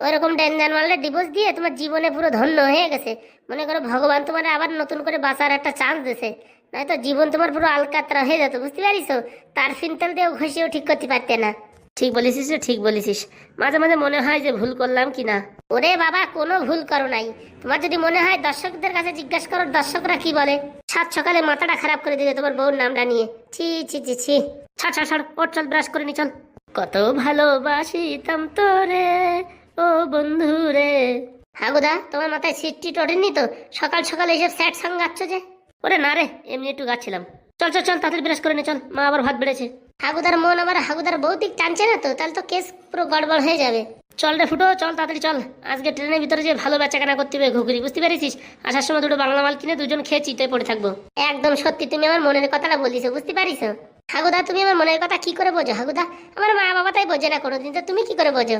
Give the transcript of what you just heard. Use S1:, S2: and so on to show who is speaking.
S1: ওইরকম ডেঞ্জার মারলে ডিভোর্স দিয়ে তোমার জীবনে পুরো ধন্য হয়ে গেছে। মনে করো ভগবান তোমার আবার নতুন করে বাঁচার একটা চান্স দিছে, নয়তো জীবন তোমার পুরো আলকাতরা হয়ে যেত, বুঝতে পারিস? তার ফিনতেল দিয়েও ঘষিয়েও ঠিক করতে পারতে না। ঠিক বলেছিস রে, ঠিক বলেছিস। মাঝে মাঝে মনে হয় যে ভুল করলাম কিনা। ওরে বাবা, কোনো ভুল করো নাই। তোমার যদি মনে হয় দর্শকদের কাছে জিজ্ঞাসা করো দর্শকরা কি বলে। সাত সকালে মাথাটা খারাপ করে দিলে তোমার বউর নামটা নিয়ে। ছি ছি ছি ছি। ছাড় ছাড় ছাড়, ওর চল ব্রাশ করে নি চল। কত ভালোবাসিতাম তোরে ও বন্ধু রে। হাগুদা, তোমার মাথায় সিটটি ওঠেনি তো? সকাল সকাল এইসব স্যাড সং গাচ্ছ যে? ওরে না রে, এমনি একটু গাচ্ছিলাম। চল চল চল, তাড়াতাড়ি ব্রাশ করে নে চল, মা আবার ভাত বেড়েছে। হাগুদার মন আবার হাগুদার বৌদিক টানছে না তো? তাহলে তো কেস পুরো গড়বড় হয়ে যাবে। চল রে ফুটো, চল তাড়াতাড়ি চল। আজকে ট্রেনের ভিতরে যে ভালো বেচাকেনা করতে হবে ঘুগরি, বুঝতে পেরেছিস? আসার সময় দুটো বাংলা মাল কিনে দুজন খেয়ে চিতে পড়ে থাকবো। একদম সত্যি, তুমি আমার মনের কথাটা বলিস, বুঝতে পারিস? হাগুদা, তুমি আমার মনের কথা কি করে বোঝো হাগুদা? আমার মা বাবা তাই বোঝে না কোনোদিন, তো তুমি কি করে বোঝো?